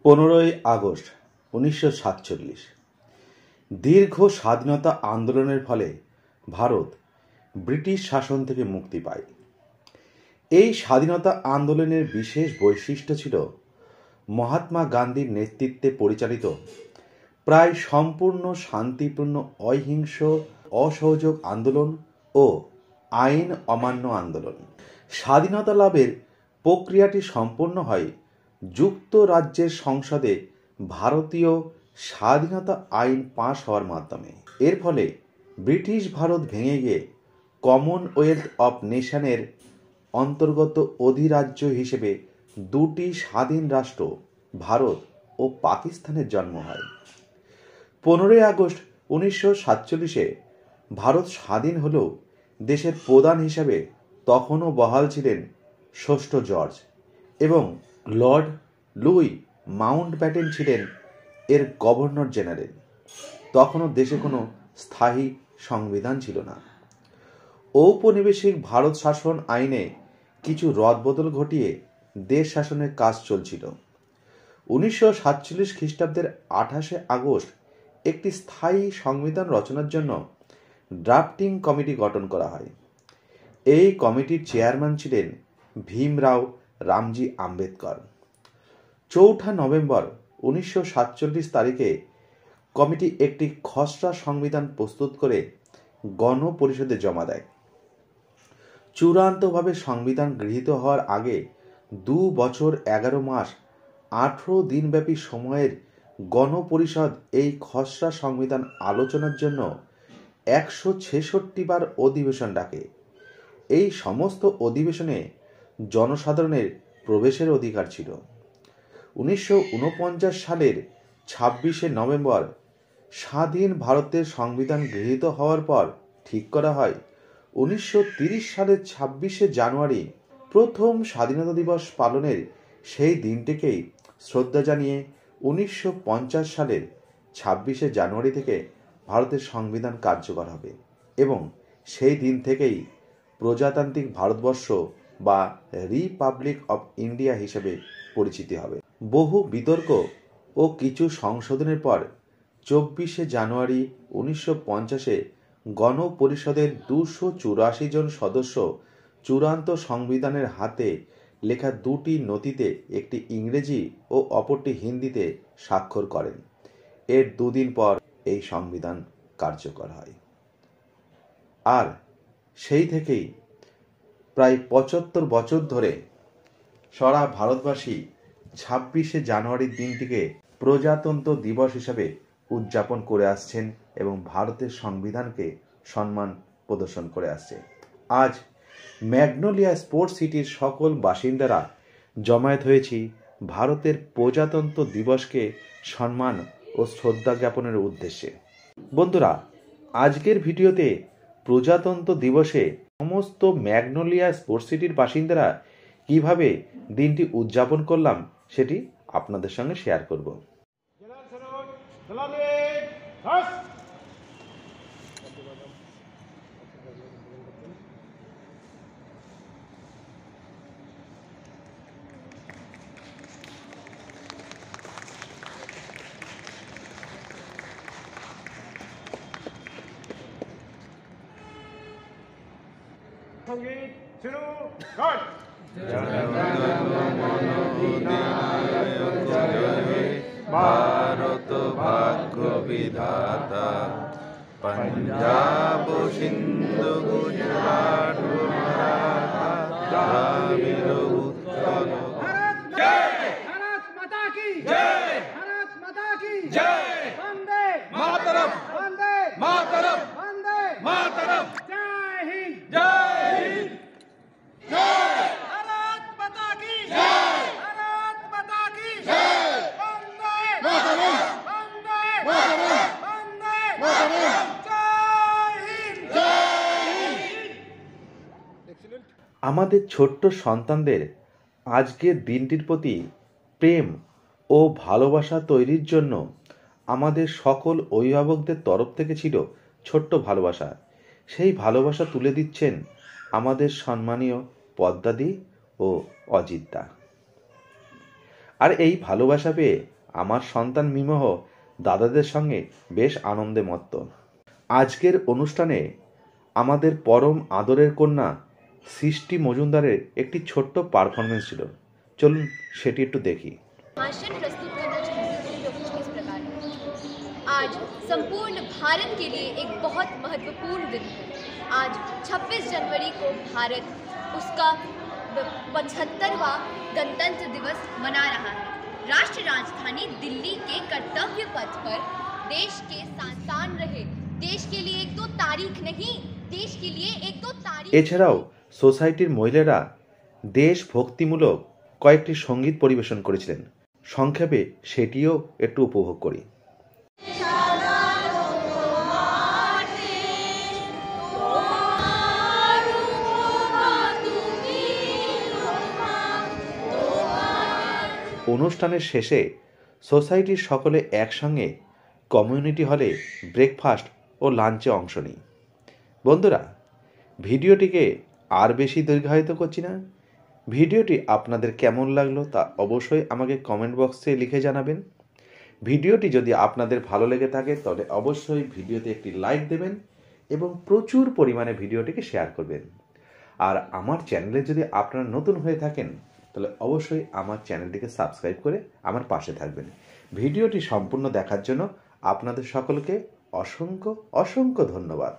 15ই August 1947 দীর্ঘ স্বাধীনতা আন্দোলনের ফলে ভারত ব্রিটিশ শাসন থেকে মুক্তি পায়। এই স্বাধীনতা আন্দোলনের বিশেষ বৈশিষ্ট্য ছিল মহাত্মা গান্ধীর নেতৃত্বে পরিচালিত প্রায় সম্পূর্ণ শান্তিপূর্ণ অহিংস অসহযোগ আন্দোলন ও আইন অমান্য আন্দোলন। স্বাধীনতা লাভের প্রক্রিয়াটি সম্পন্ন হয় যুক্তরাজ্যের সংসদে ভারতীয় স্বাধীনতা আইন পাশ হওয়ার মাধ্যমে। এর ফলে ব্রিটিশ ভারত ভেঙে গিয়ে কমনওয়েলথ অফ নেশনের অন্তর্গত অধিরাজ্য হিসেবে দুটি স্বাধীন রাষ্ট্র ভারত ও পাকিস্তানের জন্ম হয়। 15ই আগস্ট 1947 ভারত স্বাধীন হলেও দেশের প্রধান হিসাবে তখনও বহাল ছিলেন ষষ্ঠ জর্জ এবং লর্ড লুই মাউন্টব্যাটেন ছিলেন এর গভর্নর জেনারেল। তখনও দেশে কোনো স্থায়ী সংবিধান ছিল না। ঔপনিবেশিক ভারত শাসন আইনে কিছু রদবদল ঘটিয়ে দেশ শাসনের কাজ চলছিল। 1947 খ্রিস্টাব্দের 28 আগস্ট একটি স্থায়ী সংবিধান রচনার জন্য ড্রাফটিং কমিটি গঠন করা হয়। এই কমিটির চেয়ারম্যান ছিলেন ভীমরাও রামজি আম্বেদকর। 4 নভেম্বর 1947 তারিখে কমিটি একটি খসড়া সংবিধান প্রস্তুত করে গণপরিষদে জমা দেয়। চূড়ান্তভাবে সংবিধান গৃহীত হওয়ার আগে 2 বছর 11 মাস 18 দিনব্যাপী সময়ের গণপরিষদ এই খসড়া সংবিধান আলোচনার জন্য 166 বার অধিবেশন ডাকে। এই সমস্ত অধিবেশনে জনসাধারণের প্রবেশের অধিকার ছিল। 1949 সালের 26 নভেম্বর স্বাধীন ভারতের সংবিধান গৃহীত হওয়ার পর ঠিক করা হয় 1930 সালের 26 জানুয়ারি প্রথম স্বাধীনতা দিবস পালনের সেই দিনটিকেই শ্রদ্ধা জানিয়ে 1950 সালের 26 জানুয়ারি থেকে ভারতের সংবিধান কার্যকর হবে এবং সেই দিন থেকেই প্রজাতান্ত্রিক ভারতবর্ষ বা রিপাবলিক অফ ইন্ডিয়া হিসেবে পরিচিতি হবে। বহু বিতর্ক ও কিছু সংশোধনের পর 24 জানুয়ারি 1950 গণপরিষদের 284 জন সদস্য চূড়ান্ত সংবিধানের হাতে লেখা দুটি নথিতে একটি ইংরেজি ও অপরটি হিন্দিতে স্বাক্ষর করেন। এর 2 দিন পর এই সংবিধান কার্যকর হয়। আর সেই থেকেই প্রায় 75 বছর ধরে সারা ভারতবাসী 26 জানুয়ারির দিনটিকে প্রজাতন্ত্র দিবস হিসাবে উদযাপন করে আসছেন এবং ভারতের সংবিধানকে সম্মান প্রদর্শন করে আসছে। আজ ম্যাগনোলিয়া স্পোর্টস সিটির সকল বাসিন্দারা জমায়েত হয়েছি ভারতের প্রজাতন্ত্র দিবসকে সম্মান ও শ্রদ্ধা জ্ঞাপনের উদ্দেশ্যে। বন্ধুরা, আজকের ভিডিওতে প্রজাতন্ত্র দিবসে সমস্ত ম্যাগনোলিয়া স্পোর্টস সিটির বাসিন্দারা কিভাবে দিনটি উদযাপন করলাম সেটি আপনাদের সঙ্গে শেয়ার করব। সঙ্গীত শুরু কর। ভারত ভাগ্য বিধাতা, পঞ্জাব সিন্ধু গুজরাট মারাঠা দ্রাবিড় উৎকল। भारत माता की जय, भारत माता की जय, वंदे मातरम, वंदे मातरम, वंदे मातरम, जय हिंद, जय हिंद, जय भारत माता की जय, भारत माता की जय, वंदे मातरम, वंदे मातरम, वंदे मातरम, जय हिंद, जय हिंद। আমাদের ছোট্ট সন্তানদের আজকের দিনটির প্রতি প্রেম ও ভালোবাসা তৈরির জন্য আমাদের সকল অভিভাবকদের তরফ থেকে ছিল ছোট্ট ভালোবাসা। সেই ভালোবাসা তুলে দিচ্ছেন আমাদের সম্মানীয় পদ্মাদি ও অজিতদা। আর এই ভালোবাসা পেয়ে আমার সন্তান মিমোহ দাদাদের সঙ্গে বেশ আনন্দে মত্ত। আজকের অনুষ্ঠানে আমাদের পরম আদরের কন্যা সৃষ্টি মজুমদারের একটি ছোট্ট পারফরমেন্স ছিল। চলুন সেটি একটু দেখি। भाषण प्रस्तुत करना चाहती हूँ जो कुछ इस प्रकार है। आज संपूर्ण भारत के लिए एक बहुत महत्वपूर्ण दिन है। आज 26 जनवरी को भारत उसका 75वां गणतंत्र दिवस मना रहा है। राष्ट्र राजधानी दिल्ली के कर्तव्य पथ पर देश के संतान रहे। देश के लिए एक दो तारीख नहीं, देश के लिए एक दो तारीख। এছাড়াও সোসাইটির মহিলারা দেশ ভক্তিমূলক কয়েকটি সঙ্গীত পরিবেশন করেছিলেন। সংক্ষেপে সেটিও একটু উপভোগ করি। অনুষ্ঠানের শেষে সোসাইটির সকলে একসঙ্গে কমিউনিটি হলে ব্রেকফাস্ট ও লাঞ্চে অংশ নিই। বন্ধুরা, ভিডিওটিকে আর বেশি দীর্ঘায়িত করছি না। ভিডিওটি আপনাদের কেমন লাগলো তা অবশ্যই আমাকে কমেন্ট বক্সে লিখে জানাবেন। ভিডিওটি যদি আপনাদের ভালো লেগে থাকে তাহলে অবশ্যই ভিডিওতে একটি লাইক দেবেন এবং প্রচুর পরিমাণে ভিডিওটিকে শেয়ার করবেন। আর আমার চ্যানেলে যদি আপনারা নতুন হয়ে থাকেন তাহলে অবশ্যই আমার চ্যানেলটিকে সাবস্ক্রাইব করে আমার পাশে থাকবেন। ভিডিওটি সম্পূর্ণ দেখার জন্য আপনাদের সকলকে অসংখ্য অসংখ্য ধন্যবাদ।